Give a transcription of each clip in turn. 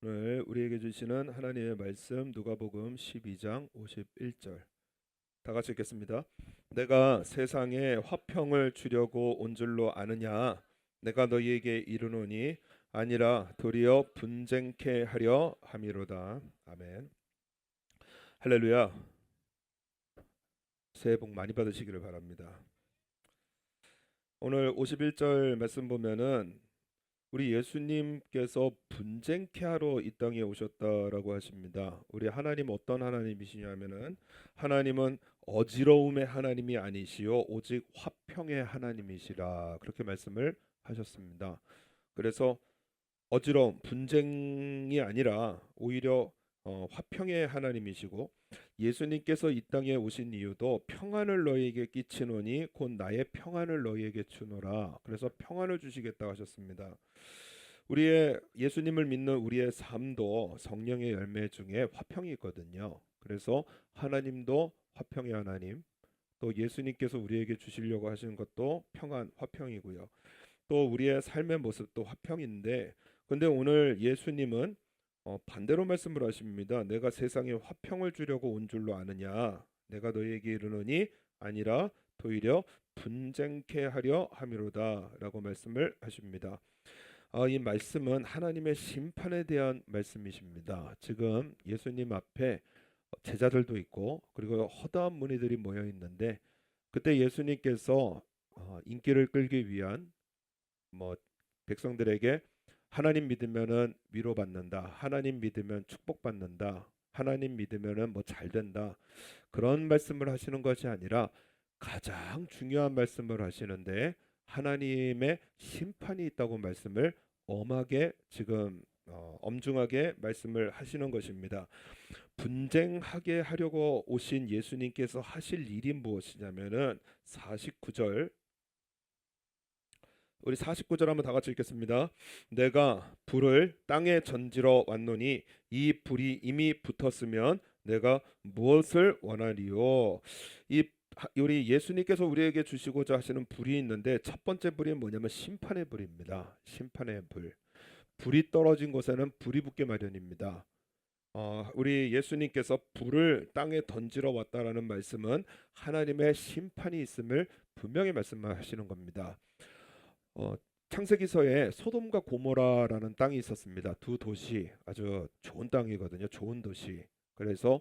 오늘 우리에게 주시는 하나님의 말씀 누가복음 12장 51절 다 같이 읽겠습니다. 내가 세상에 화평을 주려고 온 줄로 아느냐? 내가 너희에게 이르노니 아니라 도리어 분쟁케 하려 함이로다. 아멘. 할렐루야. 새해 복 많이 받으시기를 바랍니다. 오늘 51절 말씀 보면은 우리 예수님께서 분쟁케 하러 이 땅에 오셨다라고 하십니다. 우리 하나님 어떤 하나님이시냐면은 하나님은 어지러움의 하나님이 아니시요 오직 화평의 하나님이시라 그렇게 말씀을 하셨습니다. 그래서 어지러움, 분쟁이 아니라 오히려 화평의 하나님이시고 예수님께서 이 땅에 오신 이유도 평안을 너희에게 끼치노니 곧 나의 평안을 너희에게 주노라. 그래서 평안을 주시겠다 하셨습니다. 우리의 예수님을 믿는 우리의 삶도 성령의 열매 중에 화평이 있거든요. 그래서 하나님도 화평의 하나님, 또 예수님께서 우리에게 주시려고 하시는 것도 평안, 화평이고요. 또 우리의 삶의 모습도 화평인데 근데 오늘 예수님은 반대로 말씀을 하십니다. 내가 세상에 화평을 주려고 온 줄로 아느냐? 내가 너희에게 이르노니 아니라 도리어 분쟁케 하려 함이로다라고 말씀을 하십니다. 이 말씀은 하나님의 심판에 대한 말씀이십니다. 지금 예수님 앞에 제자들도 있고 그리고 허다한 무리들이 모여 있는데 그때 예수님께서 인기를 끌기 위한 뭐 백성들에게 하나님 믿으면은 위로받는다. 하나님 믿으면 축복받는다. 하나님 믿으면은 뭐 잘된다. 그런 말씀을 하시는 것이 아니라 가장 중요한 말씀을 하시는데 하나님의 심판이 있다고 말씀을 엄하게 지금 엄중하게 말씀을 하시는 것입니다. 분쟁하게 하려고 오신 예수님께서 하실 일이 무엇이냐면은 49절 우리 49절 한번 다 같이 읽겠습니다. 내가 불을 땅에 던지러 왔노니 이 불이 이미 붙었으면 내가 무엇을 원하리요? 이 우리 예수님께서 우리에게 주시고자 하시는 불이 있는데 첫 번째 불이 뭐냐면 심판의 불입니다. 심판의 불. 불이 떨어진 곳에는 불이 붙게 마련입니다. 우리 예수님께서 불을 땅에 던지러 왔다라는 말씀은 하나님의 심판이 있음을 분명히 말씀하시는 겁니다. 창세기서에 소돔과 고모라라는 땅이 있었습니다. 두 도시 아주 좋은 땅이거든요. 좋은 도시. 그래서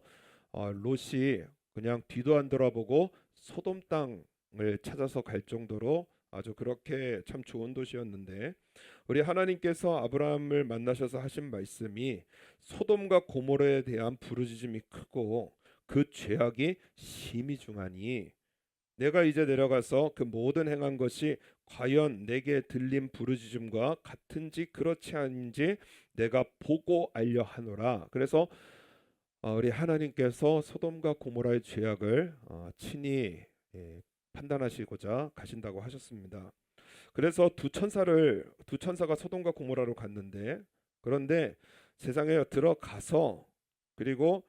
롯이 그냥 뒤도 안 돌아보고 소돔 땅을 찾아서 갈 정도로 아주 그렇게 참 좋은 도시였는데 우리 하나님께서 아브라함을 만나셔서 하신 말씀이 소돔과 고모라에 대한 부르짖음이 크고 그 죄악이 심히 중하니 내가 이제 내려가서 그 모든 행한 것이 과연 내게 들린 부르짖음과 같은지 그렇지 않은지 내가 보고 알려 하노라. 그래서 우리 하나님께서 소돔과 고모라의 죄악을 친히 판단하시고자 가신다고 하셨습니다. 그래서 두 천사가 소돔과 고모라로 갔는데 그런데 세상에 들어가서 그리고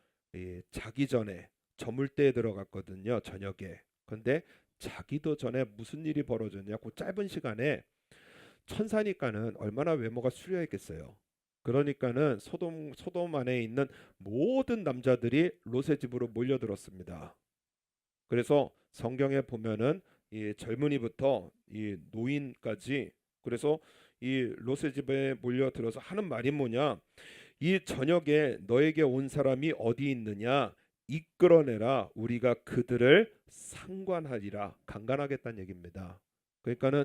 자기 전에 저물 때에 들어갔거든요. 저녁에. 근데 자기도 전에 무슨 일이 벌어졌냐? 그 짧은 시간에 천사니까는 얼마나 외모가 수려했겠어요. 그러니까는 소돔 안에 있는 모든 남자들이 롯의 집으로 몰려들었습니다. 그래서 성경에 보면은 이 젊은이부터 이 노인까지 그래서 이 롯의 집에 몰려들어서 하는 말이 뭐냐? 이 저녁에 너에게 온 사람이 어디 있느냐? 이끌어내라. 우리가 그들을 상관하리라. 강간하겠다는 얘기입니다. 그러니까는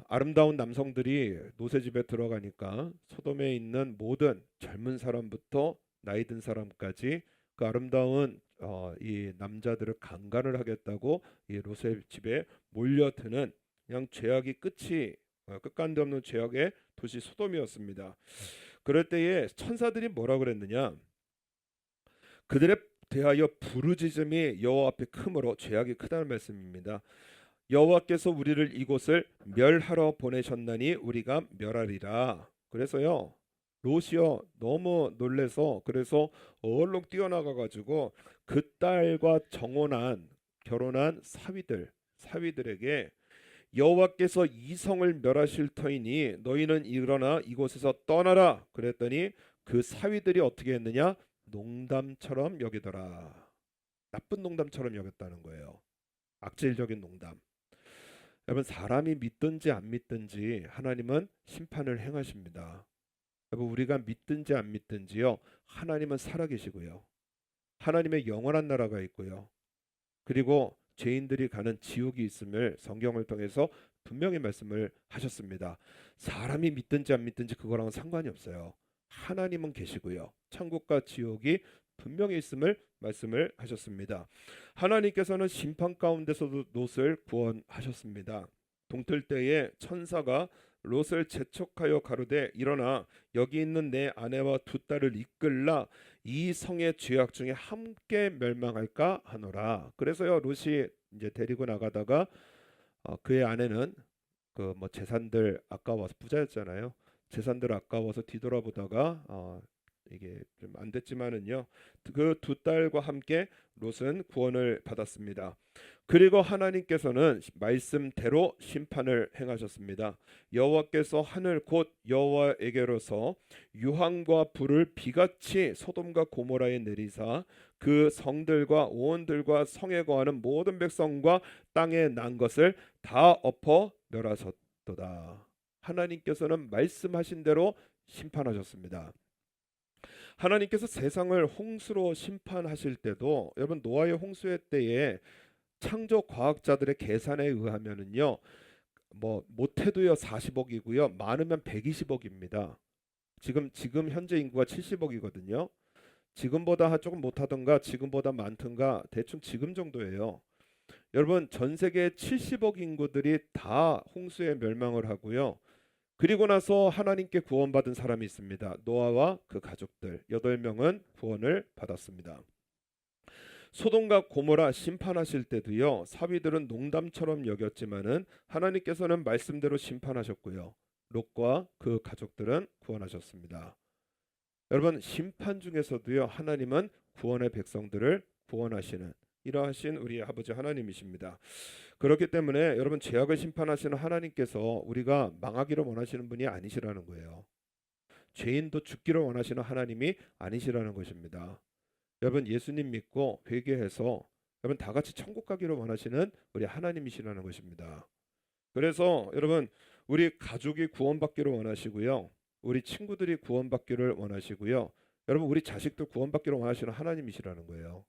아름다운 남성들이 롯의 집에 들어가니까 소돔에 있는 모든 젊은 사람부터 나이 든 사람까지 그 아름다운 이 남자들을 강간을 하겠다고 이 롯의 집에 몰려드는 그냥 죄악이 끝간데 없는 죄악의 도시 소돔이었습니다. 그럴 때에 천사들이 뭐라 그랬느냐? 그들에 대하여 부르짖음이 여호와 앞에 크므로 죄악이 크다는 말씀입니다. 여호와께서 우리를 이곳을 멸하러 보내셨나니 우리가 멸하리라. 그래서요 롯이요 너무 놀래서 그래서 얼른 뛰어나가 가지고 그 딸과 결혼한 사위들에게 여호와께서 이 성을 멸하실 터이니 너희는 일어나 이곳에서 떠나라 그랬더니 그 사위들이 어떻게 했느냐? 농담처럼 여기더라. 나쁜 농담처럼 여겼다는 거예요. 악질적인 농담. 여러분, 사람이 믿든지 안 믿든지 하나님은 심판을 행하십니다. 여러분, 우리가 믿든지 안 믿든지요, 하나님은 살아계시고요, 하나님의 영원한 나라가 있고요, 그리고 죄인들이 가는 지옥이 있음을 성경을 통해서 분명히 말씀을 하셨습니다. 사람이 믿든지 안 믿든지 그거랑은 상관이 없어요. 하나님은 계시고요, 천국과 지옥이 분명히 있음을 말씀을 하셨습니다. 하나님께서는 심판 가운데서도 롯을 구원하셨습니다. 동틀 때에 천사가 롯을 재촉하여 가로되 일어나 여기 있는 내 아내와 두 딸을 이끌라 이 성의 죄악 중에 함께 멸망할까 하노라. 그래서요, 롯이 이제 데리고 나가다가 그의 아내는 그 뭐 재산들 아까워서 부자였잖아요. 재산들 아까워서 뒤돌아보다가 이게 좀 안 됐지만은요, 그 두 딸과 함께 롯은 구원을 받았습니다. 그리고 하나님께서는 말씀대로 심판을 행하셨습니다. 여호와께서 하늘 곧 여호와에게로서 유황과 불을 비같이 소돔과 고모라에 내리사 그 성들과 오온들과 성에 거하는 모든 백성과 땅에 난 것을 다 엎어 멸하셨도다. 하나님께서는 말씀하신 대로 심판하셨습니다. 하나님께서 세상을 홍수로 심판하실 때도, 여러분, 노아의 홍수의 때에 창조 과학자들의 계산에 의하면은요, 뭐 못해도요 40억이고요, 많으면 120억입니다. 지금 현재 인구가 70억이거든요. 지금보다 조금 못하던가 지금보다 많던가 대충 지금 정도예요. 여러분, 전 세계 70억 인구들이 다 홍수에 멸망을 하고요. 그리고 나서 하나님께 구원받은 사람이 있습니다. 노아와 그 가족들 8명은 구원을 받았습니다. 소돔과 고모라 심판하실 때도요, 사위들은 농담처럼 여겼지만은 하나님께서는 말씀대로 심판하셨고요, 롯과 그 가족들은 구원하셨습니다. 여러분, 심판 중에서도요, 하나님은 구원의 백성들을 구원하시는 이러하신 우리 아버지 하나님이십니다. 그렇기 때문에 여러분, 죄악을 심판하시는 하나님께서 우리가 망하기를 원하시는 분이 아니시라는 거예요. 죄인도 죽기를 원하시는 하나님이 아니시라는 것입니다. 여러분, 예수님 믿고 회개해서 여러분 다 같이 천국 가기를 원하시는 우리 하나님이시라는 것입니다. 그래서 여러분, 우리 가족이 구원받기를 원하시고요, 우리 친구들이 구원받기를 원하시고요, 여러분 우리 자식도 구원받기를 원하시는 하나님이시라는 거예요.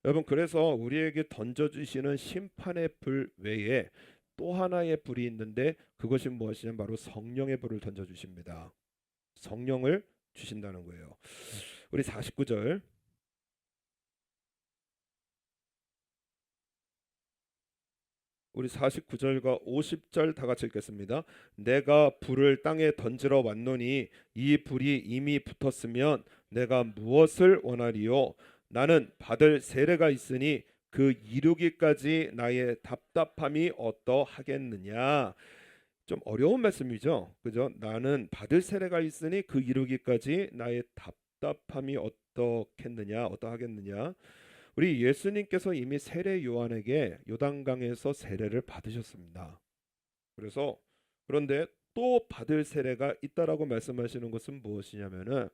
여러분, 그래서 우리에게 던져주시는 심판의 불 외에 또 하나의 불이 있는데 그것이 무엇이냐면 바로 성령의 불을 던져주십니다. 성령을 주신다는 거예요. 우리 49절, 우리 49절과 50절 다 같이 읽겠습니다. 내가 불을 땅에 던지러 왔노니 이 불이 이미 붙었으면 내가 무엇을 원하리요? 나는 받을 세례가 있으니 그 이루기까지 나의 답답함이 어떠하겠느냐. 좀 어려운 말씀이죠, 그죠? 나는 받을 세례가 있으니 그 이루기까지 나의 답답함이 어떻겠느냐, 어떠하겠느냐. 우리 예수님께서 이미 세례 요한에게 요단강에서 세례를 받으셨습니다. 그런데 또 받을 세례가 있다라고 말씀하시는 것은 무엇이냐면은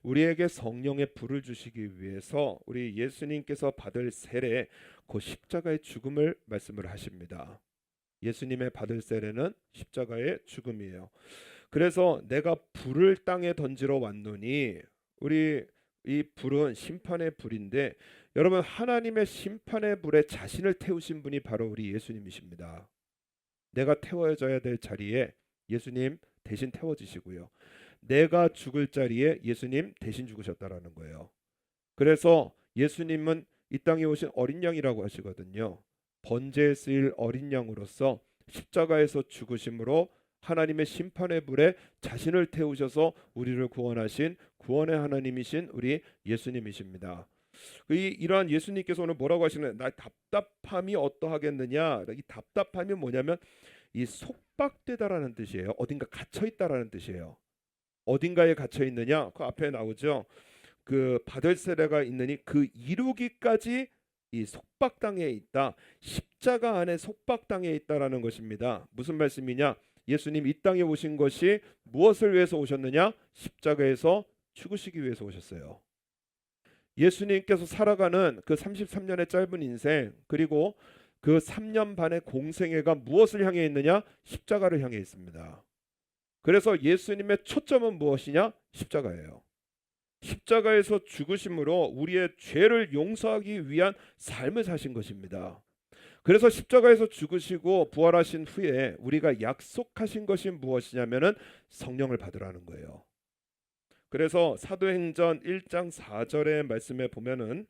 우리에게 성령의 불을 주시기 위해서 우리 예수님께서 받을 세례, 그 십자가의 죽음을 말씀을 하십니다. 예수님의 받을 세례는 십자가의 죽음이에요. 그래서 내가 불을 땅에 던지러 왔노니, 우리 이 불은 심판의 불인데, 여러분, 하나님의 심판의 불에 자신을 태우신 분이 바로 우리 예수님이십니다. 내가 태워져야 될 자리에 예수님 대신 태워지시고요, 내가 죽을 자리에 예수님 대신 죽으셨다라는 거예요. 그래서 예수님은 이 땅에 오신 어린 양이라고 하시거든요. 번제에 쓰일 어린 양으로서 십자가에서 죽으심으로 하나님의 심판의 불에 자신을 태우셔서 우리를 구원하신 구원의 하나님이신 우리 예수님이십니다. 이러한 예수님께서 오늘 뭐라고 하시는, 나 답답함이 어떠하겠느냐. 이 답답함이 뭐냐면 이 속박되다라는 뜻이에요. 어딘가 갇혀 있다라는 뜻이에요. 어딘가에 갇혀 있느냐, 그 앞에 나오죠. 그 받을 세례가 있느니 그 이루기까지 이 속박당에 있다. 십자가 안에 속박당에 있다라는 것입니다. 무슨 말씀이냐? 예수님 이 땅에 오신 것이 무엇을 위해서 오셨느냐? 십자가에서 죽으시기 위해서 오셨어요. 예수님께서 살아가는 그 33년의 짧은 인생, 그리고 그 3년 반의 공생애가 무엇을 향해 있느냐? 십자가를 향해 있습니다. 그래서 예수님의 초점은 무엇이냐? 십자가예요. 십자가에서 죽으심으로 우리의 죄를 용서하기 위한 삶을 사신 것입니다. 그래서 십자가에서 죽으시고 부활하신 후에 우리가 약속하신 것이 무엇이냐면은 성령을 받으라는 거예요. 그래서 사도행전 1장 4절의 말씀에 보면은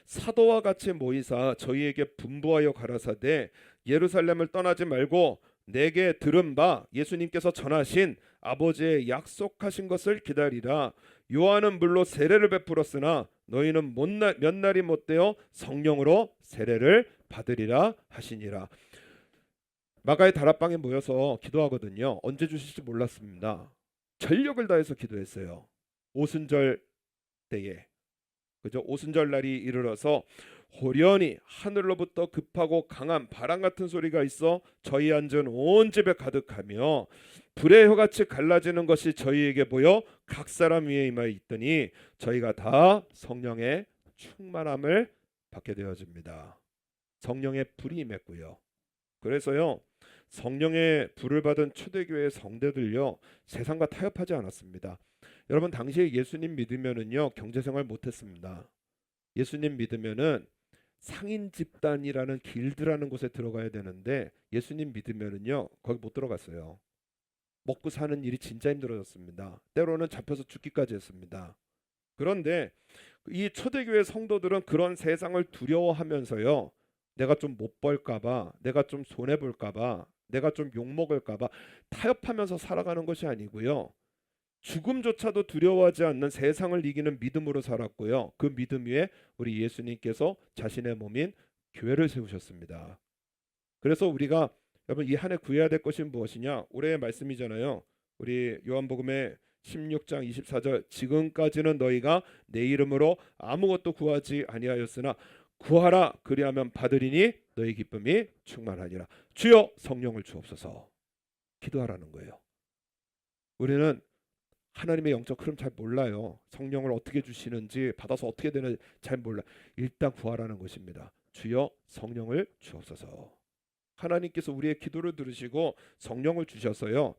사도와 같이 모이사 저희에게 분부하여 가라사대 예루살렘을 떠나지 말고 내게 들은 바 예수님께서 전하신 아버지의 약속하신 것을 기다리라. 요한은 물로 세례를 베풀었으나 너희는 몇 날이 못되어 성령으로 세례를 받으리라 하시니라. 마가의 다락방에 모여서 기도하거든요. 언제 주실지 몰랐습니다. 전력을 다해서 기도했어요. 오순절 때에, 그죠? 오순절 날이 이르러서 호련히 하늘로부터 급하고 강한 바람 같은 소리가 있어 저희 앉은 온 집에 가득하며 불의 혀같이 갈라지는 것이 저희에게 보여 각 사람 위에 임하여 있더니 저희가 다 성령의 충만함을 받게 되어집니다. 성령의 불이 임했고요. 그래서요, 성령의 불을 받은 초대교회 성대들요 세상과 타협하지 않았습니다. 여러분, 당시에 예수님 믿으면은요 경제생활 못했습니다. 예수님 믿으면은 상인 집단이라는 길드라는 곳에 들어가야 되는데 예수님 믿으면은요 거기 못 들어갔어요. 먹고 사는 일이 진짜 힘들어졌습니다. 때로는 잡혀서 죽기까지 했습니다. 그런데 이 초대교회 성도들은 그런 세상을 두려워하면서요, 내가 좀 못 벌까봐, 내가 좀 손해 볼까봐, 내가 좀 욕 먹을까봐 타협하면서 살아가는 것이 아니고요, 죽음조차도 두려워하지 않는 세상을 이기는 믿음으로 살았고요. 그 믿음 위에 우리 예수님께서 자신의 몸인 교회를 세우셨습니다. 그래서 우리가 여러분 이 한 해 구해야 될 것이 무엇이냐? 올해의 말씀이잖아요. 우리 요한복음의 16장 24절, 지금까지는 너희가 내 이름으로 아무것도 구하지 아니하였으나 구하라 그리하면 받으리니 너희 기쁨이 충만하니라. 주여 성령을 주옵소서. 기도하라는 거예요. 우리는 하나님의 영적 흐름 잘 몰라요. 성령을 어떻게 주시는지, 받아서 어떻게 되는지 잘 몰라. 일단 구하라는 것입니다. 주여 성령을 주옵소서. 하나님께서 우리의 기도를 들으시고 성령을 주셔서요,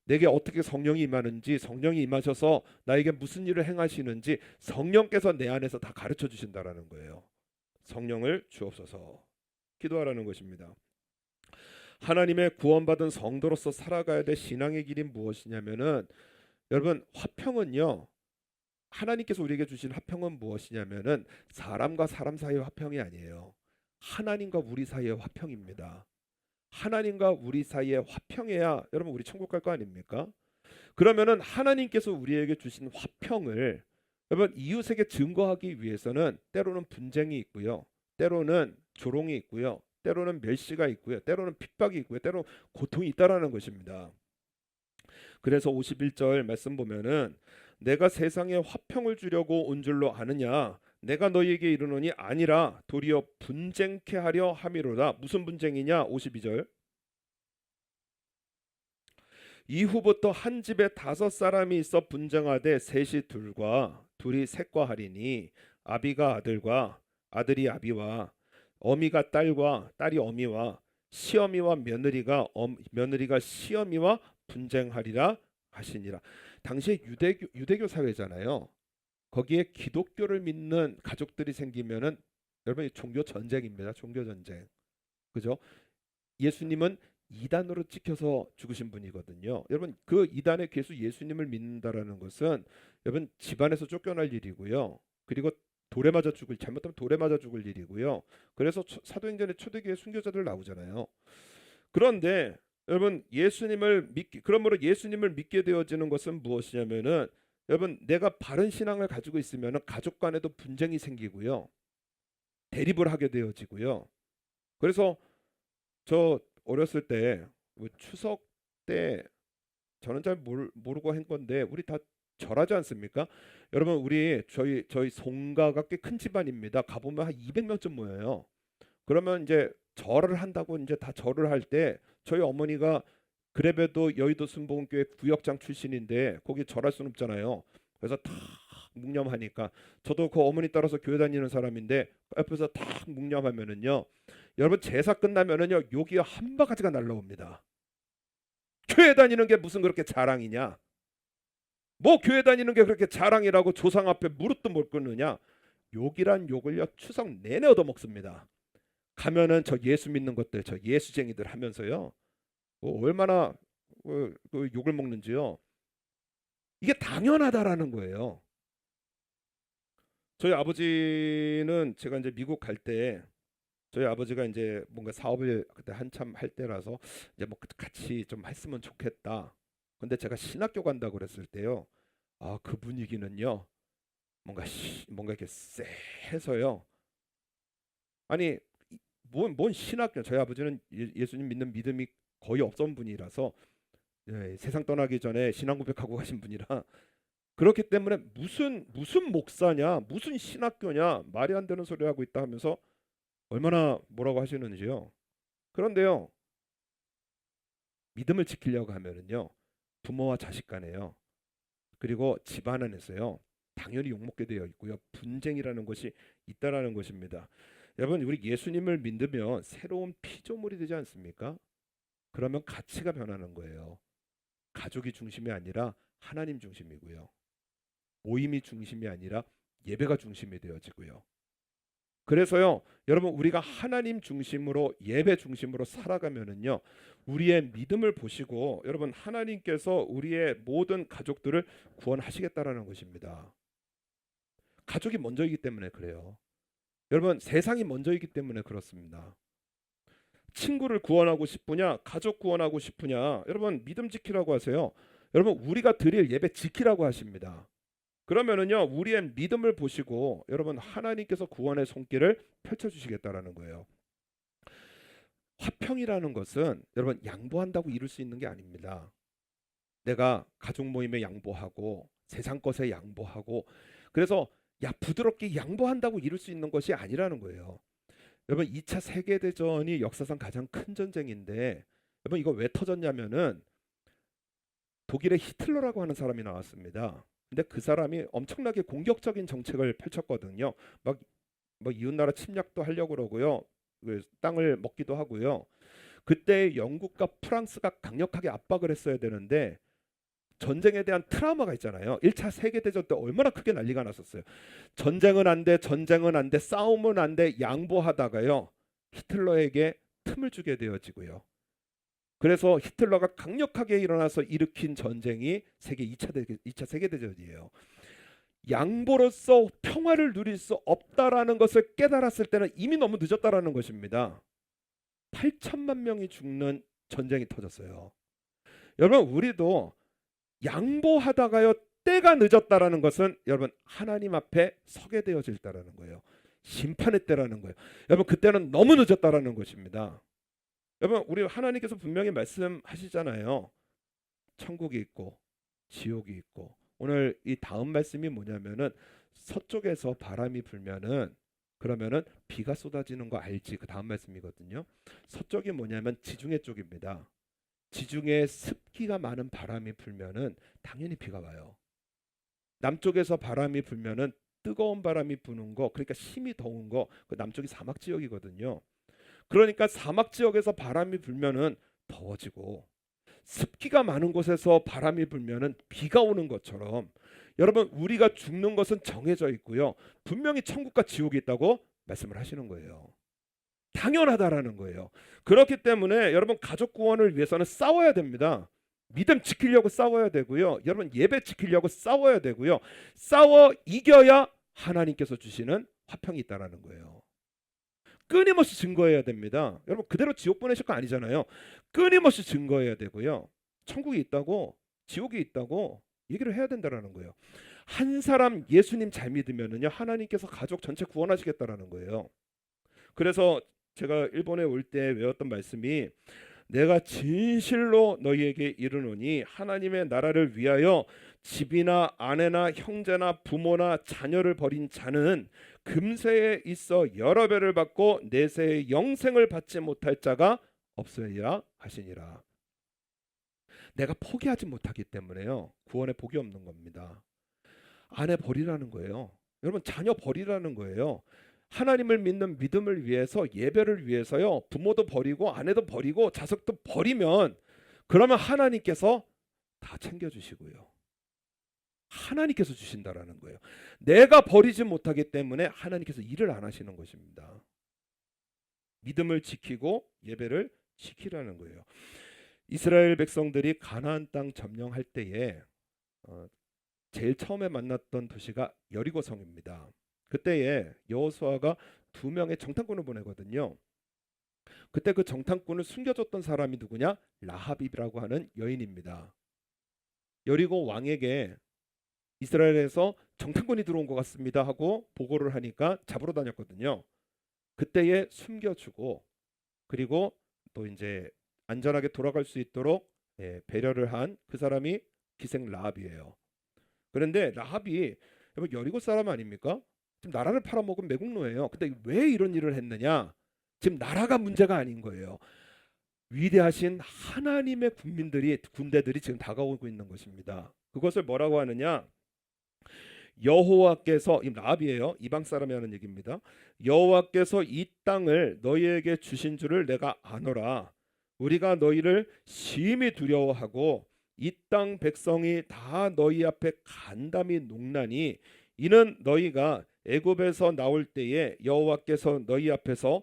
내게 어떻게 성령이 임하는지, 성령이 임하셔서 나에게 무슨 일을 행하시는지 성령께서 내 안에서 다 가르쳐 주신다라는 거예요. 성령을 주옵소서. 기도하라는 것입니다. 하나님의 구원받은 성도로서 살아가야 될 신앙의 길이 무엇이냐면은, 여러분, 화평은요, 하나님께서 우리에게 주신 화평은 무엇이냐면은 사람과 사람 사이의 화평이 아니에요. 하나님과 우리 사이의 화평입니다. 하나님과 우리 사이에 화평해야 여러분 우리 천국 갈 거 아닙니까? 그러면은 하나님께서 우리에게 주신 화평을 여러분 이웃에게 증거하기 위해서는 때로는 분쟁이 있고요, 때로는 조롱이 있고요, 때로는 멸시가 있고요, 때로는 핍박이 있고요, 때로는 고통이 있다라는 것입니다. 그래서 51절 말씀 보면은 내가 세상에 화평을 주려고 온 줄로 아느냐? 내가 너희에게 이르노니 아니라 도리어 분쟁케 하려 함이로다. 무슨 분쟁이냐? 52절. 이후부터 한 집에 5사람이 있어 분쟁하되 셋이 둘과 둘이 셋과 하리니 아비가 아들과 아들이 아비와 어미가 딸과 딸이 어미와 시어미와 며느리가 시어미와 분쟁하리라 하시니라. 당시에 유대교 사회잖아요. 거기에 기독교를 믿는 가족들이 생기면은 여러분 종교 전쟁입니다. 종교 전쟁. 그죠? 예수님은 이단으로 찍혀서 죽으신 분이거든요. 여러분 그 이단의 괴수 예수님을 믿는다라는 것은 여러분 집안에서 쫓겨날 일이고요. 그리고 잘못하면 돌에 맞아 죽을 일이고요. 그래서 사도행전에 초대교회 순교자들 나오잖아요. 그런데 여러분 그러므로 예수님을 믿게 되어지는 것은 무엇이냐면은, 여러분 내가 바른 신앙을 가지고 있으면은 가족 간에도 분쟁이 생기고요, 대립을 하게 되어지고요. 그래서 저 어렸을 때 추석 때 저는 잘 모르고 한 건데 우리 다 절하지 않습니까? 여러분 저희 송가가 꽤 큰 집안입니다. 가보면 한 200명쯤 모여요. 그러면 이제 절을 한다고 이제 다 절을 할 때 저희 어머니가 그래봬도 여의도 순복음교회 구역장 출신인데 거기 절할 수는 없잖아요. 그래서 탁 묵념하니까 저도 그 어머니 따라서 교회 다니는 사람인데 옆에서 탁 묵념하면은요, 여러분 제사 끝나면은요 욕이 한 바가지가 날라옵니다. 교회 다니는 게 무슨 그렇게 자랑이냐? 뭐 교회 다니는 게 그렇게 자랑이라고 조상 앞에 무릎도 못 꿇느냐? 욕이란 욕을요 추석 내내 얻어먹습니다. 가면은 저 예수 믿는 것들, 저 예수쟁이들 하면서요, 얼마나 그 욕을 먹는지요. 이게 당연하다라는 거예요. 저희 아버지는 제가 이제 미국 갈 때, 저희 아버지가 이제 뭔가 사업을 그때 한참 할 때라서 이제 뭐 같이 좀 했으면 좋겠다. 근데 제가 신학교 간다고 그랬을 때요, 아 그 분위기는요 뭔가 이렇게 쎄해서요. 아니 뭔 신학교, 저희 아버지는 예수님 믿는 믿음이 거의 없던 분이라서, 예, 세상 떠나기 전에 신앙 고백하고 가신 분이라, 그렇기 때문에 무슨 목사냐, 무슨 신학교냐, 말이 안 되는 소리 하고 있다 하면서 얼마나 뭐라고 하시는지요. 그런데요, 믿음을 지키려고 하면은요, 부모와 자식 간에요, 그리고 집안 안에서요, 당연히 욕먹게 되어 있고요, 분쟁이라는 것이 있다라는 것입니다. 여러분, 우리 예수님을 믿으면 새로운 피조물이 되지 않습니까? 그러면 가치가 변하는 거예요. 가족이 중심이 아니라 하나님 중심이고요. 모임이 중심이 아니라 예배가 중심이 되어지고요. 그래서요, 여러분 우리가 하나님 중심으로 예배 중심으로 살아가면은요, 우리의 믿음을 보시고 여러분 하나님께서 우리의 모든 가족들을 구원하시겠다라는 것입니다. 가족이 먼저이기 때문에 그래요. 여러분 세상이 먼저이기 때문에 그렇습니다. 친구를 구원하고 싶으냐, 가족 구원하고 싶으냐, 여러분 믿음 지키라고 하세요. 여러분 우리가 드릴 예배 지키라고 하십니다. 그러면은요 우리의 믿음을 보시고 여러분 하나님께서 구원의 손길을 펼쳐주시겠다라는 거예요. 화평이라는 것은 여러분 양보한다고 이룰 수 있는 게 아닙니다. 내가 가족 모임에 양보하고 세상 것에 양보하고, 그래서 야 부드럽게 양보한다고 이룰 수 있는 것이 아니라는 거예요. 여러분 2차 세계대전이 역사상 가장 큰 전쟁인데, 여러분 이거 왜 터졌냐면은 독일의 히틀러라고 하는 사람이 나왔습니다. 근데 그 사람이 엄청나게 공격적인 정책을 펼쳤거든요. 막 이웃나라 침략도 하려고 그러고요. 그 땅을 먹기도 하고요. 그때 영국과 프랑스가 강력하게 압박을 했어야 되는데 전쟁에 대한 트라우마가 있잖아요. 1차 세계대전 때 얼마나 크게 난리가 났었어요. 전쟁은 안 돼, 전쟁은 안 돼, 싸움은 안 돼, 양보하다가요. 히틀러에게 틈을 주게 되어지고요. 그래서 히틀러가 강력하게 일어나서 일으킨 전쟁이 세계 2차 세계대전이에요. 양보로서 평화를 누릴 수 없다라는 것을 깨달았을 때는 이미 너무 늦었다라는 것입니다. 8천만 명이 죽는 전쟁이 터졌어요. 여러분 우리도 양보하다가요 때가 늦었다라는 것은 여러분 하나님 앞에 서게 되어질다라는 거예요. 심판의 때라는 거예요. 여러분 그때는 너무 늦었다라는 것입니다. 여러분 우리 하나님께서 분명히 말씀하시잖아요. 천국이 있고 지옥이 있고. 오늘 이 다음 말씀이 뭐냐면은 서쪽에서 바람이 불면은 그러면은 비가 쏟아지는 거 알지? 그 다음 말씀이거든요. 서쪽이 뭐냐면 지중해 쪽입니다. 지중해 습기가 많은 바람이 불면은 당연히 비가 와요. 남쪽에서 바람이 불면은 뜨거운 바람이 부는 거, 그러니까 심히 더운 거, 그 남쪽이 사막 지역이거든요. 그러니까 사막 지역에서 바람이 불면은 더워지고, 습기가 많은 곳에서 바람이 불면은 비가 오는 것처럼 여러분 우리가 죽는 것은 정해져 있고요. 분명히 천국과 지옥이 있다고 말씀을 하시는 거예요. 당연하다라는 거예요. 그렇기 때문에 여러분 가족 구원을 위해서는 싸워야 됩니다. 믿음 지키려고 싸워야 되고요. 여러분 예배 지키려고 싸워야 되고요. 싸워 이겨야 하나님께서 주시는 화평이 있다라는 거예요. 끊임없이 증거해야 됩니다. 여러분 그대로 지옥 보내실 거 아니잖아요. 끊임없이 증거해야 되고요. 천국이 있다고 지옥이 있다고 얘기를 해야 된다라는 거예요. 한 사람 예수님 잘 믿으면은요 하나님께서 가족 전체 구원하시겠다라는 거예요. 그래서 제가 일본에 올 때 외웠던 말씀이, 내가 진실로 너희에게 이르노니 하나님의 나라를 위하여 집이나 아내나 형제나 부모나 자녀를 버린 자는 금세에 있어 여러 배를 받고 내세의 영생을 받지 못할 자가 없으리라 하시니라. 내가 포기하지 못하기 때문에요 구원에 복이 없는 겁니다. 아내 버리라는 거예요. 여러분 자녀 버리라는 거예요. 하나님을 믿는 믿음을 위해서 예배를 위해서요. 부모도 버리고 아내도 버리고 자식도 버리면 그러면 하나님께서 다 챙겨주시고요. 하나님께서 주신다라는 거예요. 내가 버리지 못하기 때문에 하나님께서 일을 안 하시는 것입니다. 믿음을 지키고 예배를 지키라는 거예요. 이스라엘 백성들이 가나안 땅 점령할 때에 제일 처음에 만났던 도시가 여리고성입니다. 그때에 여호수아가 2명의 정탐꾼을 보내거든요. 그때 그 정탐꾼을 숨겨줬던 사람이 누구냐? 라합이라고 하는 여인입니다. 여리고 왕에게 이스라엘에서 정탐꾼이 들어온 것 같습니다 하고 보고를 하니까 잡으러 다녔거든요. 그때에 숨겨주고 그리고 또 이제 안전하게 돌아갈 수 있도록 배려를 한 그 사람이 기생 라합이에요. 그런데 라합이 여리고 사람 아닙니까? 지금 나라를 팔아먹은 매국노예요. 근데 왜 이런 일을 했느냐? 지금 나라가 문제가 아닌 거예요. 위대하신 하나님의 군대들이 지금 다가오고 있는 것입니다. 그것을 뭐라고 하느냐? 여호와께서, 이 라합이에요. 이방 사람이라는 얘기입니다. 여호와께서 이 땅을 너희에게 주신 줄을 내가 아노라. 우리가 너희를 심히 두려워하고 이 땅 백성이 다 너희 앞에 간담이 녹나니 이는 너희가 애굽에서 나올 때에 여호와께서 너희 앞에서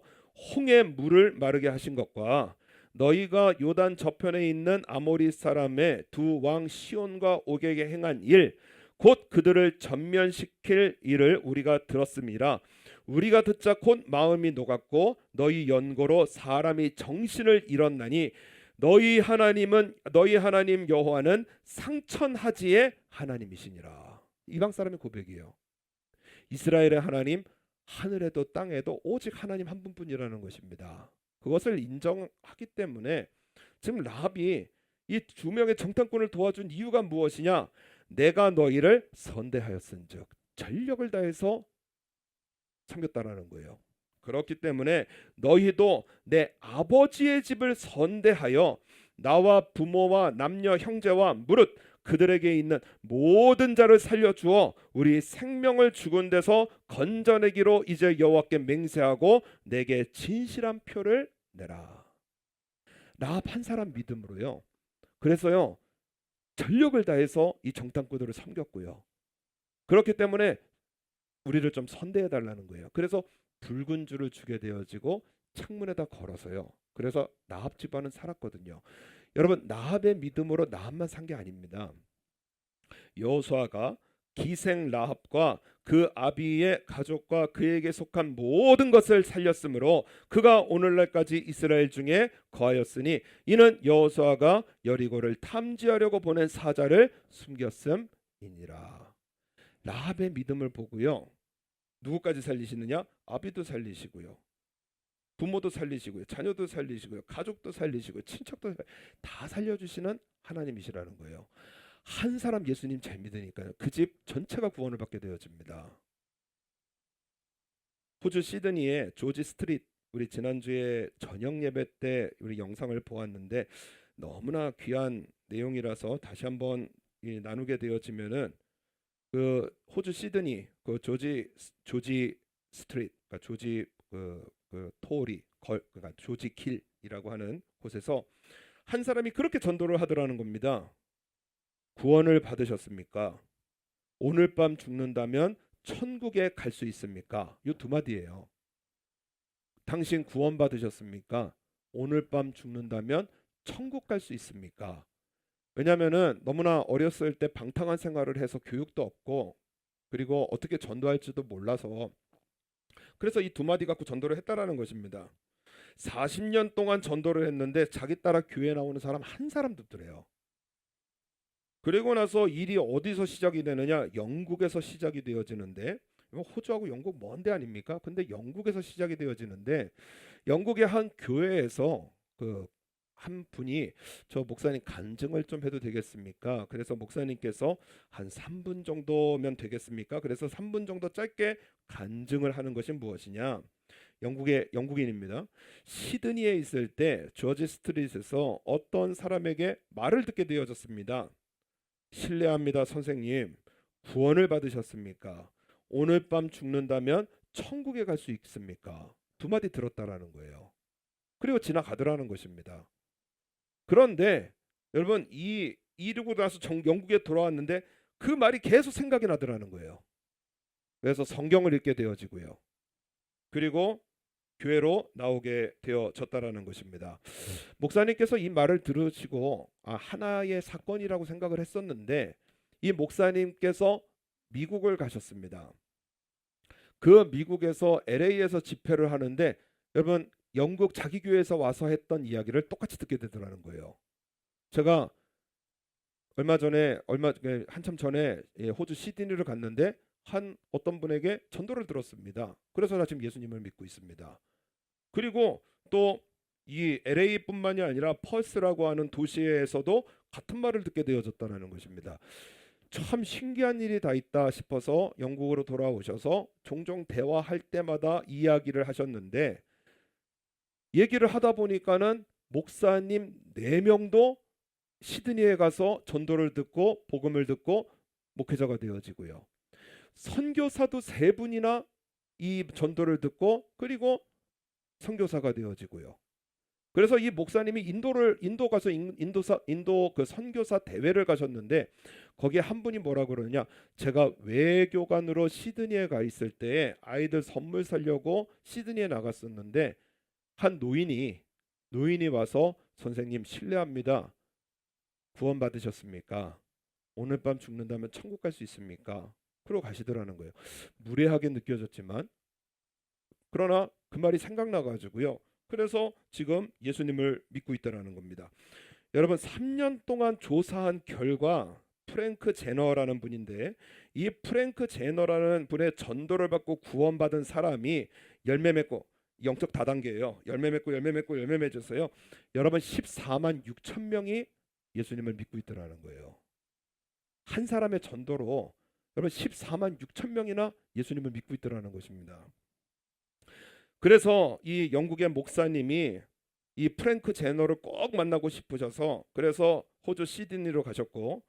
홍해 물을 마르게 하신 것과 너희가 요단 저편에 있는 아모리 사람의 두 왕 시온과 옥에게 행한 일 곧 그들을 전면시킬 일을 우리가 들었습니다. 우리가 듣자 곧 마음이 녹았고 너희 연고로 사람이 정신을 잃었나니 너희 하나님 여호와는 상천하지의 하나님이시니라. 이방 사람의 고백이에요. 이스라엘의 하나님, 하늘에도 땅에도 오직 하나님 한 분뿐이라는 것입니다. 그것을 인정하기 때문에 지금 라합이 이 2명의 정탐꾼을 도와준 이유가 무엇이냐? 내가 너희를 선대하였은즉 전력을 다해서 섬겼다라는 거예요. 그렇기 때문에 너희도 내 아버지의 집을 선대하여 나와 부모와 남녀 형제와 무릇 그들에게 있는 모든 자를 살려주어 우리 생명을 죽은 데서 건져내기로 이제 여호와께 맹세하고 내게 진실한 표를 내라. 라합 한 사람 믿음으로요. 그래서요 전력을 다해서 이 정탐꾼들을 섬겼고요. 그렇기 때문에 우리를 좀 선대해 달라는 거예요. 그래서 붉은 줄을 주게 되어지고 창문에다 걸어서요. 그래서 라합 집안은 살았거든요. 여러분 라합의 믿음으로 라합만 산 게 아닙니다. 여호수아가 기생 라합과 그 아비의 가족과 그에게 속한 모든 것을 살렸으므로 그가 오늘날까지 이스라엘 중에 거하였으니 이는 여호수아가 여리고를 탐지하려고 보낸 사자를 숨겼음이니라. 라합의 믿음을 보고요. 누구까지 살리시느냐? 아비도 살리시고요. 부모도 살리시고요. 자녀도 살리시고요. 가족도 살리시고요. 친척도 다 살려주시는 하나님이시라는 거예요. 한 사람 예수님 잘 믿으니까요. 그 집 전체가 구원을 받게 되어집니다. 호주 시드니의 조지 스트릿, 우리 지난주에 저녁 예배 때 우리 영상을 보았는데 너무나 귀한 내용이라서 다시 한번 나누게 되어지면은 그 호주 시드니 그 조지 스트릿, 그러니까 조지 토리 그러니까 조지 킬이라고 하는 곳에서 한 사람이 그렇게 전도를 하더라는 겁니다. 구원을 받으셨습니까? 오늘 밤 죽는다면 천국에 갈 수 있습니까? 이 2마디예요. 당신 구원 받으셨습니까? 오늘 밤 죽는다면 천국 갈 수 있습니까? 왜냐하면은 너무나 어렸을 때 방탕한 생활을 해서 교육도 없고 그리고 어떻게 전도할지도 몰라서 그래서 이 2마디 갖고 전도를 했다라는 것입니다. 40년 동안 전도를 했는데 자기 따라 교회 나오는 사람 한 사람도 없더래요. 그리고 나서 일이 어디서 시작이 되느냐? 영국에서 시작이 되어지는데 호주하고 영국 먼 데 아닙니까? 근데 영국에서 시작이 되어지는데 영국의 한 교회에서 그 한 분이 저 목사님 간증을 좀 해도 되겠습니까? 그래서 목사님께서 한 3분 정도면 되겠습니까? 그래서 3분 정도 짧게 간증을 하는 것이 무엇이냐? 영국인입니다. 시드니에 있을 때 조지 스트릿에서 어떤 사람에게 말을 듣게 되어졌습니다. 실례합니다, 선생님. 구원을 받으셨습니까? 오늘 밤 죽는다면 천국에 갈 수 있습니까? 두 마디 들었다라는 거예요. 그리고 지나가더라는 것입니다. 그런데 여러분 이러고 나서 영국에 돌아왔는데 그 말이 계속 생각이 나더라는 거예요. 그래서 성경을 읽게 되어지고요. 그리고 교회로 나오게 되어졌다라는 것입니다. 목사님께서 이 말을 들으시고 하나의 사건이라고 생각을 했었는데 이 목사님께서 미국을 가셨습니다. 그 미국에서 LA에서 집회를 하는데 여러분 영국 자기 교회에서 와서 했던 이야기를 똑같이 듣게 되더라는 거예요. 제가 한참 전에 호주 시드니를 갔는데 한 어떤 분에게 전도를 들었습니다. 그래서 나 지금 예수님을 믿고 있습니다. 그리고 또 이 LA뿐만이 아니라 퍼스라고 하는 도시에서도 같은 말을 듣게 되어졌다는 것입니다. 참 신기한 일이 다 있다 싶어서 영국으로 돌아오셔서 종종 대화할 때마다 이야기를 하셨는데 얘기를 하다 보니까는 목사님 4명도 시드니에 가서 전도를 듣고 복음을 듣고 목회자가 되어지고요. 선교사도 3분이나 이 전도를 듣고 그리고 선교사가 되어지고요. 그래서 이 목사님이 인도 가서 인도 그 선교사 대회를 가셨는데 거기에 한 분이 뭐라 그러느냐, 제가 외교관으로 시드니에 가 있을 때 아이들 선물 사려고 시드니에 나갔었는데 한 노인이 와서 선생님 실례합니다. 구원 받으셨습니까? 오늘 밤 죽는다면 천국 갈 수 있습니까? 그러고 가시더라는 거예요. 무례하게 느껴졌지만 그러나 그 말이 생각나가지고요. 그래서 지금 예수님을 믿고 있다라는 겁니다. 여러분 3년 동안 조사한 결과 프랭크 제너라는 분인데 이 프랭크 제너라는 분의 전도를 받고 구원받은 사람이 열매 맺고 영적 다단계예요. 열매 맺어서요. 여러분 14만 6천 명이 예수님을 믿고 있더라는 거예요. 한 사람의 전도로 여러분 14만 6천 명이나 예수님을 믿고 있더라는 것입니다. 그래서 이 영국의 목사님이 이 프랭크 제너를 꼭 만나고 싶으셔서 그래서 호주 시드니로 가셨고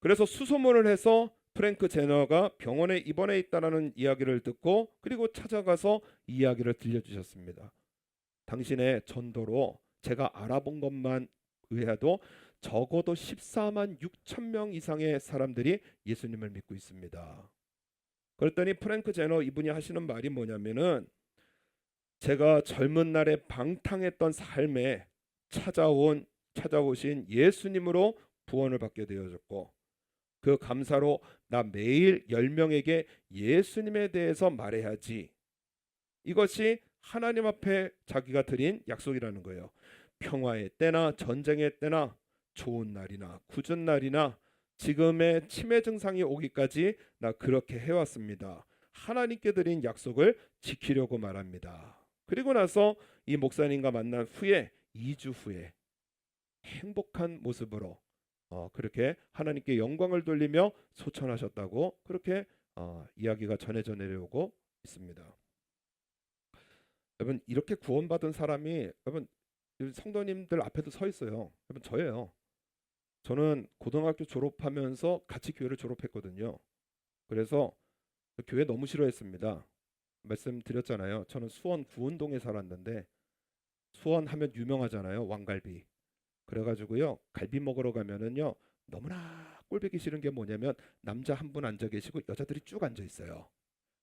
그래서 수소문을 해서 프랭크 제너가 병원에 입원해 있다라는 이야기를 듣고 그리고 찾아가서 이야기를 들려주셨습니다. 당신의 전도로 제가 알아본 것만 의해도 적어도 14만 6천 명 이상의 사람들이 예수님을 믿고 있습니다. 그랬더니 프랭크 제너 이분이 하시는 말이 뭐냐면은 제가 젊은 날에 방탕했던 삶에 찾아오신 예수님으로 구원을 받게 되어졌고 그 감사로 나 매일 10명에게 예수님에 대해서 말해야지. 이것이 하나님 앞에 자기가 드린 약속이라는 거예요. 평화의 때나 전쟁의 때나 좋은 날이나 굳은 날이나 지금의 치매 증상이 오기까지 나 그렇게 해왔습니다. 하나님께 드린 약속을 지키려고 말합니다. 그리고 나서 이 목사님과 만난 후에 2주 후에 행복한 모습으로 그렇게 하나님께 영광을 돌리며 소천하셨다고 그렇게 이야기가 전해져 내려오고 있습니다. 여러분 이렇게 구원받은 사람이 여러분 성도님들 앞에도 서 있어요. 여러분 저예요. 저는 고등학교 졸업하면서 같이 교회를 졸업했거든요. 그래서 교회 너무 싫어했습니다. 말씀드렸잖아요. 저는 수원 구운동에 살았는데 수원 하면 유명하잖아요. 왕갈비. 그래가지고요 갈비 먹으러 가면은요 너무나 꼴보기 싫은 게 뭐냐면 남자 한 분 앉아 계시고 여자들이 쭉 앉아 있어요.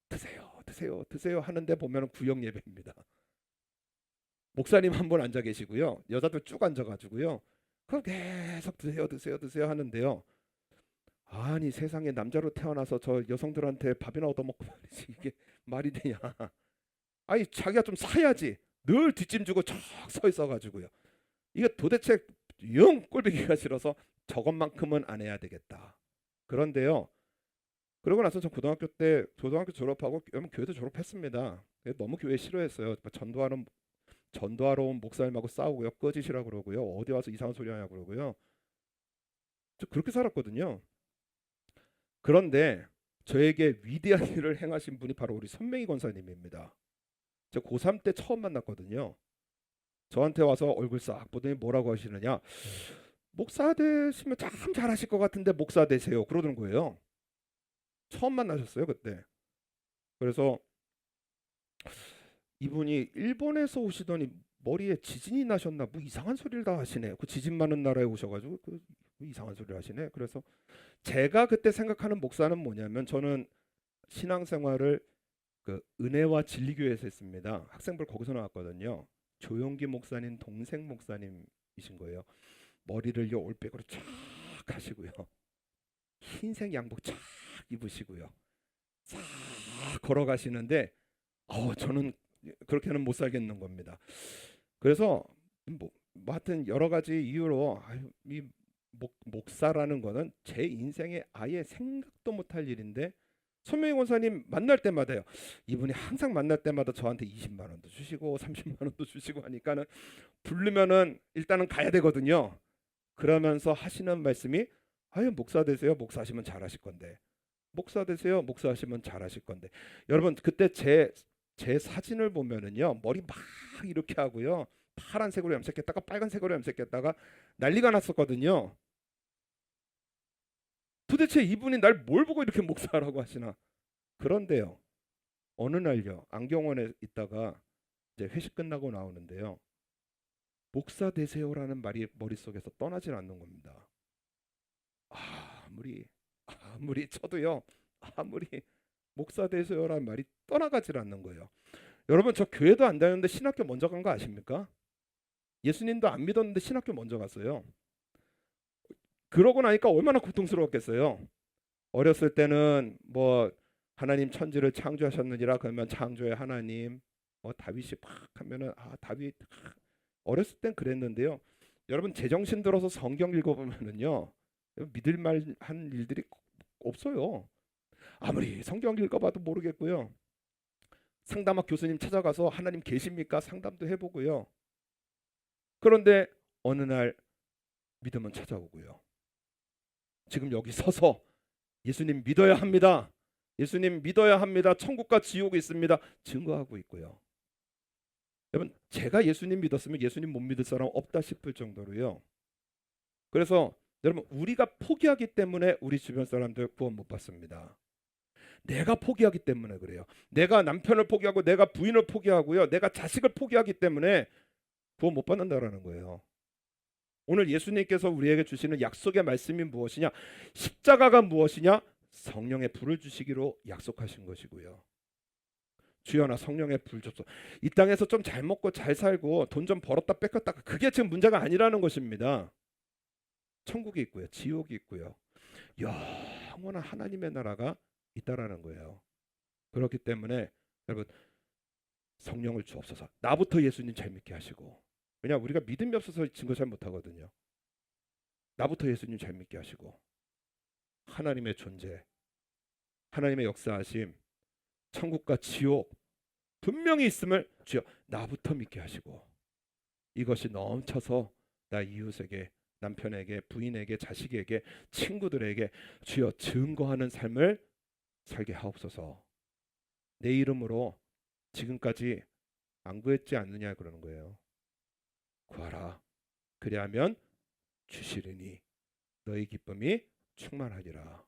드세요 하는데 보면 구역 예배입니다. 목사님 한 분 앉아 계시고요 여자들 쭉 앉아가지고요 그럼 계속 드세요 하는데요. 아니 세상에 남자로 태어나서 저 여성들한테 밥이나 얻어먹고 말이지 이게 말이 되냐. 아니 자기가 좀 사야지 늘 뒷짐지고 쫙 서 있어가지고요. 이게 도대체 영 꼴보기가 싫어서 저것만큼은 안 해야 되겠다. 그런데요. 그러고 나서 저 고등학교 졸업하고 교회도 졸업했습니다. 너무 교회 싫어했어요. 전도하러 온 목사님하고 싸우고요. 꺼지시라 그러고요. 어디 와서 이상한 소리 하냐 그러고요. 저 그렇게 살았거든요. 그런데 저에게 위대한 일을 행하신 분이 바로 우리 선명희 권사님입니다. 저 고3 때 처음 만났거든요. 저한테 와서 얼굴 싹 보더니 뭐라고 하시느냐. 목사 되시면 참 잘하실 것 같은데 목사 되세요. 그러는 거예요. 처음 만나셨어요 그때. 그래서 이분이 일본에서 오시더니 머리에 지진이 나셨나 뭐 이상한 소리를 다 하시네. 그 지진 많은 나라에 오셔가지고 그 이상한 소리를 하시네. 그래서 제가 그때 생각하는 목사는 뭐냐면 저는 신앙생활을 그 은혜와 진리교회에서 했습니다. 학생부 거기서 나왔거든요. 조용기 목사님 동생 목사님이신 거예요. 머리를 요 올백으로 쫙 하시고요. 흰색 양복 쫙 입으시고요. 싹 걸어가시는데 저는 그렇게는 못 살겠는 겁니다. 그래서 뭐 하여튼 여러 가지 이유로 이 목사라는 거는 제 인생에 아예 생각도 못할 일인데 손명희 권사님 만날 때마다요. 이분이 항상 만날 때마다 저한테 20만 원도 주시고 30만 원도 주시고 하니까는 부르면은 일단은 가야 되거든요. 그러면서 하시는 말씀이 아유 목사 되세요. 목사하시면 잘하실 건데. 목사 되세요. 목사하시면 잘하실 건데. 여러분 그때 제 사진을 보면은요. 머리 막 이렇게 하고요. 파란색으로 염색했다가 빨간색으로 염색했다가 난리가 났었거든요. 도대체 이분이 날 뭘 보고 이렇게 목사라고 하시나? 그런데요. 어느 날요. 안경원에 있다가 이제 회식 끝나고 나오는데요. 목사 되세요라는 말이 머릿속에서 떠나질 않는 겁니다. 아무리 쳐도요. 아무리 목사 되세요라는 말이 떠나가질 않는 거예요. 여러분 저 교회도 안 다녔는데 신학교 먼저 간 거 아십니까? 예수님도 안 믿었는데 신학교 먼저 갔어요. 그러고 나니까 얼마나 고통스러웠겠어요. 어렸을 때는 뭐 하나님 천지를 창조하셨느니라 그러면 창조의 하나님 다윗이 팍 하면은 다윗 어렸을 땐 그랬는데요. 여러분 제정신 들어서 성경 읽어보면은요 믿을 만한 일들이 없어요. 아무리 성경 읽어봐도 모르겠고요. 상담학 교수님 찾아가서 하나님 계십니까? 상담도 해보고요. 그런데 어느 날 믿음은 찾아오고요. 지금 여기 서서 예수님 믿어야 합니다. 예수님 믿어야 합니다. 천국과 지옥이 있습니다. 증거하고 있고요. 여러분 제가 예수님 믿었으면 예수님 못 믿을 사람 없다 싶을 정도로요. 그래서 여러분 우리가 포기하기 때문에 우리 주변 사람들 구원 못 받습니다. 내가 포기하기 때문에 그래요. 내가 남편을 포기하고 내가 부인을 포기하고요. 내가 자식을 포기하기 때문에 구원 못 받는다라는 거예요. 오늘 예수님께서 우리에게 주시는 약속의 말씀이 무엇이냐? 십자가가 무엇이냐? 성령의 불을 주시기로 약속하신 것이고요. 주여 나 성령의 불 줍소. 이 땅에서 좀 잘 먹고 잘 살고 돈 좀 벌었다 뺏겼다 그게 지금 문제가 아니라는 것입니다. 천국이 있고요. 지옥이 있고요. 영원한 하나님의 나라가 있다라는 거예요. 그렇기 때문에 여러분 성령을 주옵소서. 나부터 예수님 잘 믿게 하시고. 왜냐 우리가 믿음이 없어서 증거 잘 못하거든요. 나부터 예수님 잘 믿게 하시고 하나님의 존재, 하나님의 역사하심, 천국과 지옥 분명히 있음을 주여 나부터 믿게 하시고 이것이 넘쳐서 나 이웃에게 남편에게 부인에게 자식에게 친구들에게 주여 증거하는 삶을 살게 하옵소서. 내 이름으로 지금까지 안 구했지 않느냐 그러는 거예요. 구하라. 그리하면 주시리니 너희 기쁨이 충만하리라.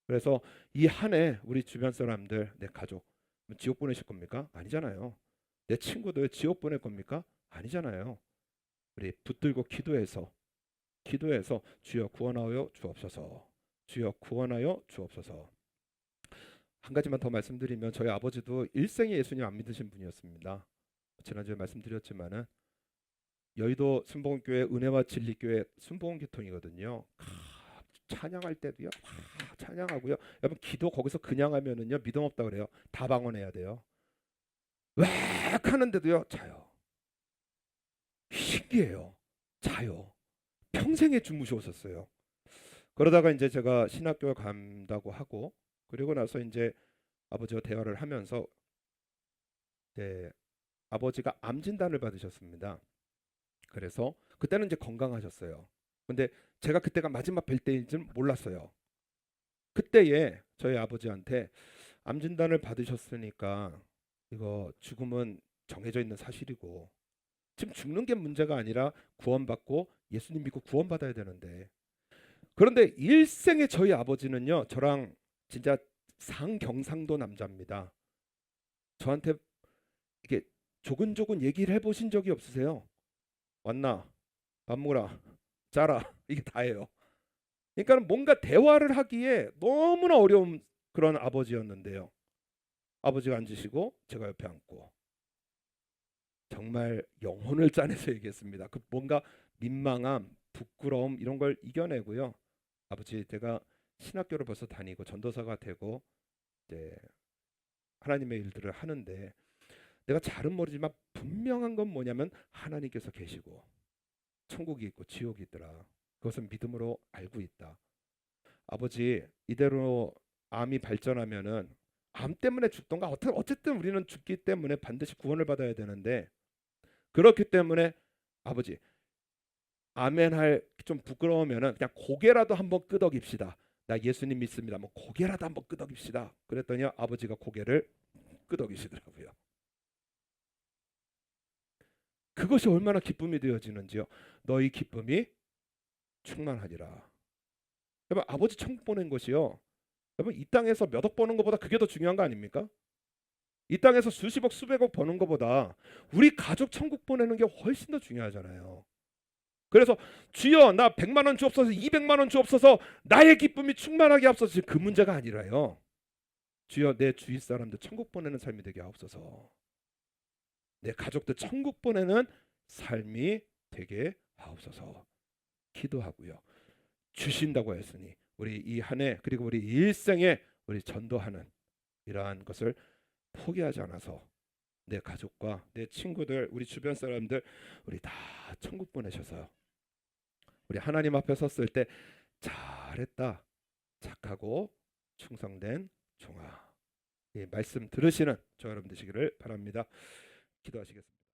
그래서 이 한 해 우리 주변 사람들 내 가족 지옥 보내실 겁니까? 아니잖아요. 내 친구들 지옥 보낼 겁니까? 아니잖아요. 우리 붙들고 기도해서 주여 구원하여 주옵소서. 주여 구원하여 주옵소서. 한 가지만 더 말씀드리면 저희 아버지도 일생에 예수님 안 믿으신 분이었습니다. 지난주에 말씀드렸지만은 여의도 순복음교회 은혜와 진리교회 순복음교통이거든요. 찬양할 때도요. 찬양하고요. 여러분 기도 거기서 그냥 하면은요 믿음 없다 그래요. 다 방언해야 돼요. 왜 하는데도요 자요. 신기해요. 자요. 평생에 주무셨었어요. 그러다가 이제 제가 신학교 간다고 하고 그리고 나서 이제 아버지와 대화를 하면서 아버지가 암 진단을 받으셨습니다. 그래서 그때는 이제 건강하셨어요. 근데 제가 그때가 마지막 뵐 때인지는 몰랐어요. 그때에 저희 아버지한테 암 진단을 받으셨으니까 이거 죽음은 정해져 있는 사실이고 지금 죽는 게 문제가 아니라 구원받고 예수님 믿고 구원받아야 되는데 그런데 일생에 저희 아버지는요 저랑 진짜 상경상도 남자입니다. 저한테 이게 조근조근 얘기를 해보신 적이 없으세요? 왔나? 밥 먹으라. 자라. 이게 다예요. 그러니까 뭔가 대화를 하기에 너무나 어려운 그런 아버지였는데요. 아버지가 앉으시고 제가 옆에 앉고 정말 영혼을 짜내서 얘기했습니다. 그 뭔가 민망함, 부끄러움 이런 걸 이겨내고요. 아버지, 제가 신학교를 벌써 다니고 전도사가 되고 이제 하나님의 일들을 하는데 내가 잘은 모르지만 분명한 건 뭐냐면 하나님께서 계시고 천국이 있고 지옥이 있더라. 그것은 믿음으로 알고 있다. 아버지, 이대로 암이 발전하면은 암 때문에 죽던가 어쨌든 우리는 죽기 때문에 반드시 구원을 받아야 되는데 그렇기 때문에 아버지, 아멘 할 좀 부끄러우면은 그냥 고개라도 한번 끄덕입시다. 나 예수님 믿습니다. 뭐 고개라도 한번 끄덕입시다. 그랬더니 아버지가 고개를 끄덕이시더라고요. 그것이 얼마나 기쁨이 되어지는지요. 너희 기쁨이 충만하리라. 여러분, 아버지 천국 보낸 것이요. 여러분, 이 땅에서 몇 억 버는 것보다 그게 더 중요한 거 아닙니까? 이 땅에서 수십억 수백억 버는 것보다 우리 가족 천국 보내는 게 훨씬 더 중요하잖아요. 그래서 주여 나 100만 원 주옵소서, 200만 원 주옵소서, 나의 기쁨이 충만하게 하옵소서. 그 문제가 아니라요. 주여 내 주위 사람들 천국 보내는 삶이 되게 하옵소서. 내 가족들 천국 보내는 삶이 되게 하옵소서. 기도하고요. 주신다고 했으니 우리 이 한 해 그리고 우리 일생에 우리 전도하는 이러한 것을 포기하지 않아서 내 가족과 내 친구들, 우리 주변 사람들 우리 다 천국 보내셔서 우리 하나님 앞에 섰을 때 잘했다, 착하고 충성된 종아, 이 말씀 들으시는 저 여러분 되시기를 바랍니다. 기도하시겠습니다.